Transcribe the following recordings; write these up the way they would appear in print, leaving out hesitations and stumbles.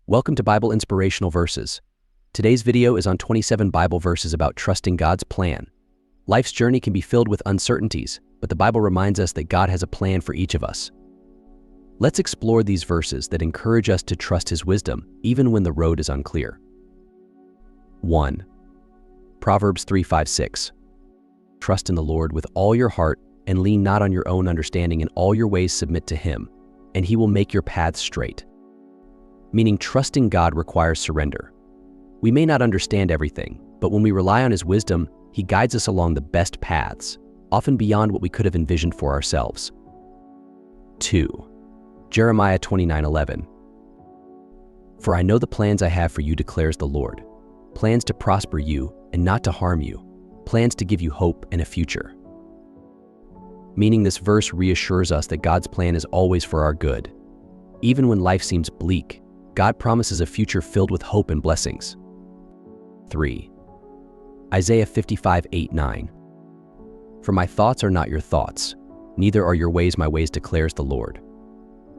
Welcome to Bible Inspirational Verses. Today's video is on 27 Bible verses about trusting God's plan. Life's journey can be filled with uncertainties, but the Bible reminds us that God has a plan for each of us. Let's explore these verses that encourage us to trust His wisdom, even when the road is unclear. 1. Proverbs 3:5-6. Trust in the Lord with all your heart and lean not on your own understanding. In all your ways submit to Him, and He will make your paths straight. Meaning trusting God requires surrender. We may not understand everything, but when we rely on His wisdom, He guides us along the best paths, often beyond what we could have envisioned for ourselves. 2. Jeremiah 29:11. For I know the plans I have for you, declares the Lord, plans to prosper you and not to harm you, plans to give you hope and a future. Meaning this verse reassures us that God's plan is always for our good. Even when life seems bleak, God promises a future filled with hope and blessings. 3. Isaiah 55:8-9. For my thoughts are not your thoughts, neither are your ways my ways, declares the Lord.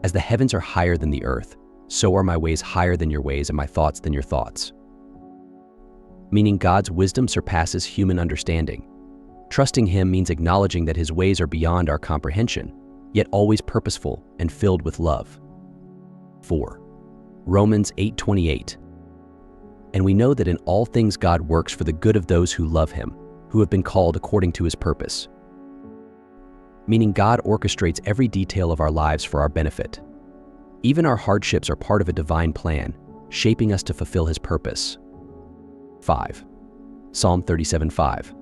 As the heavens are higher than the earth, so are my ways higher than your ways and my thoughts than your thoughts. Meaning God's wisdom surpasses human understanding. Trusting Him means acknowledging that His ways are beyond our comprehension, yet always purposeful and filled with love. 4. Romans 8:28. And we know that in all things God works for the good of those who love Him, who have been called according to His purpose. Meaning God orchestrates every detail of our lives for our benefit. Even our hardships are part of a divine plan, shaping us to fulfill His purpose. 5. Psalm 37:5.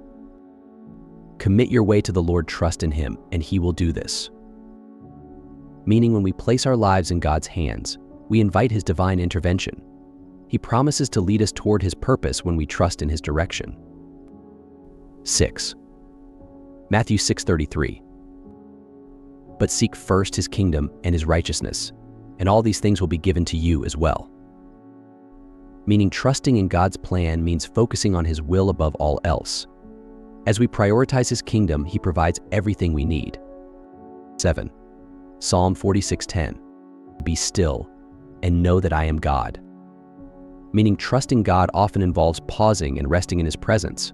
Commit your way to the Lord, trust in Him, and He will do this. Meaning when we place our lives in God's hands, we invite His divine intervention. He promises to lead us toward His purpose when we trust in His direction. 6. Matthew 6:33. But seek first His kingdom and His righteousness, and all these things will be given to you as well. Meaning trusting in God's plan means focusing on His will above all else. As we prioritize His kingdom, He provides everything we need. 7. Psalm 46:10. Be still and know that I am God. Meaning trusting God often involves pausing and resting in His presence.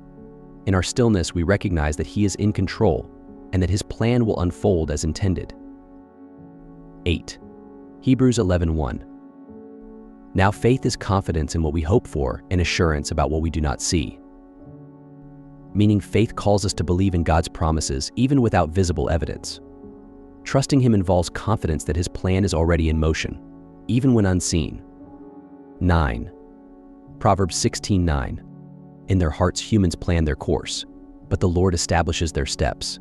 In our stillness, we recognize that He is in control and that His plan will unfold as intended. 8. Hebrews 11:1. Now faith is confidence in what we hope for and assurance about what we do not see. Meaning faith calls us to believe in God's promises even without visible evidence. Trusting Him involves confidence that His plan is already in motion, even when unseen. 9. Proverbs 16:9. In their hearts humans plan their course, but the Lord establishes their steps.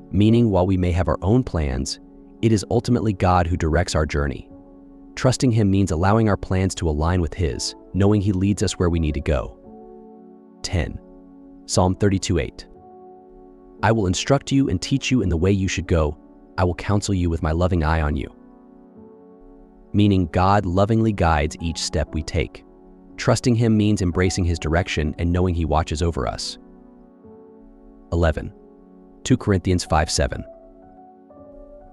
Meaning while we may have our own plans, it is ultimately God who directs our journey. Trusting Him means allowing our plans to align with His, knowing He leads us where we need to go. 10. Psalm 32:8. I will instruct you and teach you in the way you should go. I will counsel you with my loving eye on you. Meaning God lovingly guides each step we take. Trusting Him means embracing His direction and knowing He watches over us. 11. 2 Corinthians 5:7.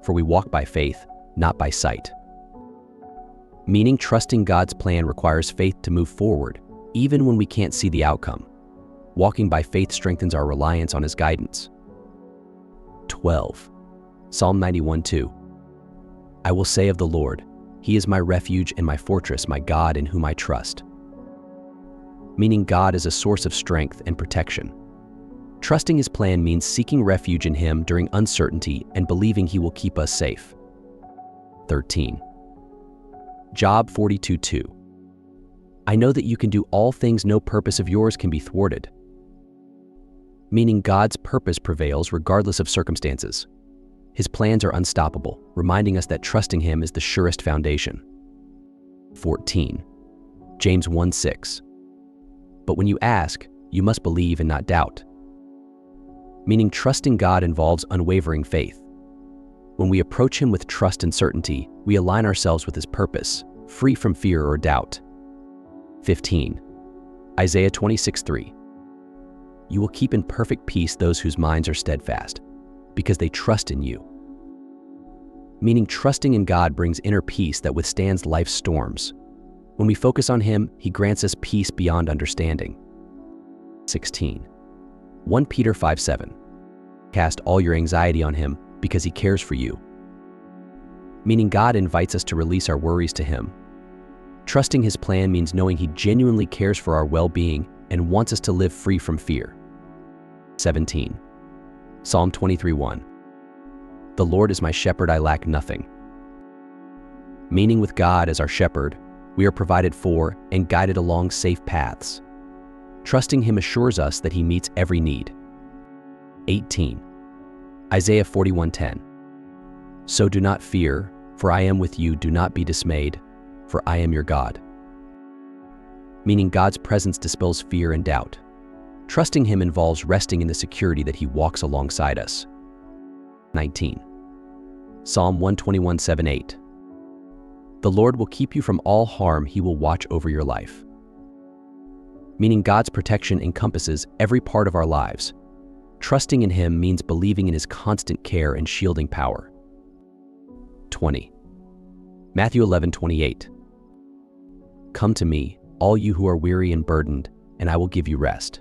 For we walk by faith, not by sight. Meaning trusting God's plan requires faith to move forward, even when we can't see the outcome. Walking by faith strengthens our reliance on His guidance. 12. Psalm 91:2. I will say of the Lord, He is my refuge and my fortress, my God in whom I trust. Meaning God is a source of strength and protection. Trusting His plan means seeking refuge in Him during uncertainty and believing He will keep us safe. 13. Job 42:2. I know that you can do all things, no purpose of yours can be thwarted. Meaning God's purpose prevails regardless of circumstances. His plans are unstoppable, reminding us that trusting Him is the surest foundation. 14. James 1:6. But when you ask, you must believe and not doubt. Meaning trusting God involves unwavering faith. When we approach Him with trust and certainty, we align ourselves with His purpose, free from fear or doubt. 15. Isaiah 26:3. You will keep in perfect peace those whose minds are steadfast, because they trust in you. Meaning trusting in God brings inner peace that withstands life's storms. When we focus on him, he grants us peace beyond understanding. 16. 1 Peter 5:7. Cast all your anxiety on him because he cares for you. Meaning God invites us to release our worries to him. Trusting his plan means knowing he genuinely cares for our well-being and wants us to live free from fear. 17. Psalm 23:1. The Lord is my shepherd, I lack nothing. Meaning with God as our shepherd, we are provided for and guided along safe paths. Trusting him assures us that he meets every need. 18. Isaiah 41:10. So do not fear, for I am with you. Do not be dismayed, for I am your God. Meaning God's presence dispels fear and doubt. Trusting him involves resting in the security that he walks alongside us. 19. Psalm 121:7-8. The Lord will keep you from all harm, he will watch over your life. Meaning God's protection encompasses every part of our lives. Trusting in him means believing in his constant care and shielding power. 20. Matthew 11:28. Come to me, all you who are weary and burdened, and I will give you rest.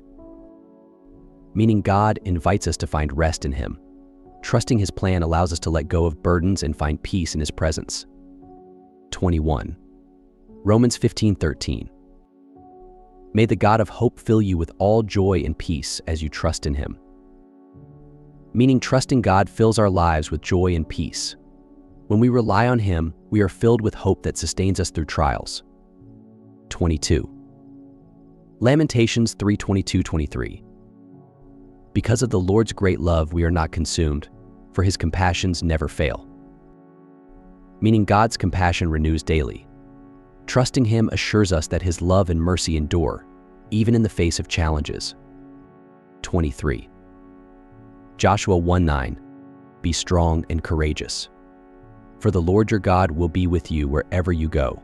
Meaning God invites us to find rest in him. Trusting his plan allows us to let go of burdens and find peace in his presence. 21. Romans 15:13. May the God of hope fill you with all joy and peace as you trust in him. Meaning trusting God fills our lives with joy and peace. When we rely on him, we are filled with hope that sustains us through trials. 22. Lamentations 3:22-23. Because of the Lord's great love, we are not consumed, for his compassions never fail. Meaning God's compassion renews daily. Trusting him assures us that his love and mercy endure, even in the face of challenges. 23. Joshua 1:9. Be strong and courageous, for the Lord your God will be with you wherever you go.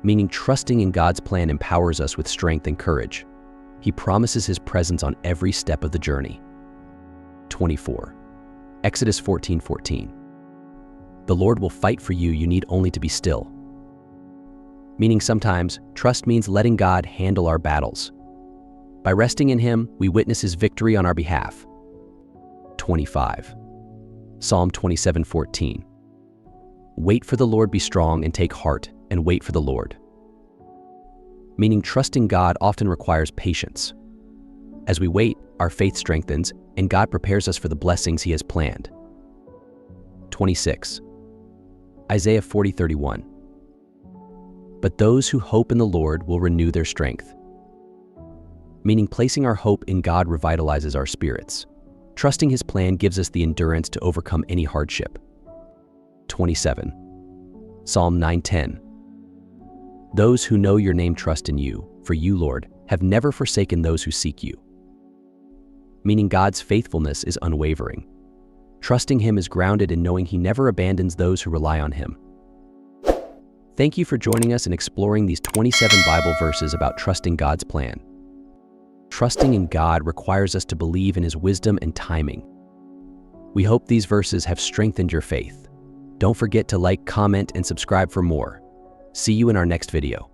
Meaning trusting in God's plan empowers us with strength and courage. He promises his presence on every step of the journey. 24. Exodus 14:14. The Lord will fight for you, you need only to be still. Meaning sometimes, trust means letting God handle our battles. By resting in him, we witness his victory on our behalf. 25. Psalm 27:14. Wait for the Lord, be strong and take heart, and wait for the Lord. Meaning trusting God often requires patience. As we wait, our faith strengthens, and God prepares us for the blessings he has planned. 26. Isaiah 40:31. But those who hope in the Lord will renew their strength. Meaning placing our hope in God revitalizes our spirits. Trusting his plan gives us the endurance to overcome any hardship. 27. Psalm 9:10. Those who know your name trust in you, for you, Lord, have never forsaken those who seek you. Meaning God's faithfulness is unwavering. Trusting him is grounded in knowing he never abandons those who rely on him. Thank you for joining us in exploring these 27 Bible verses about trusting God's plan. Trusting in God requires us to believe in his wisdom and timing. We hope these verses have strengthened your faith. Don't forget to like, comment, and subscribe for more. See you in our next video.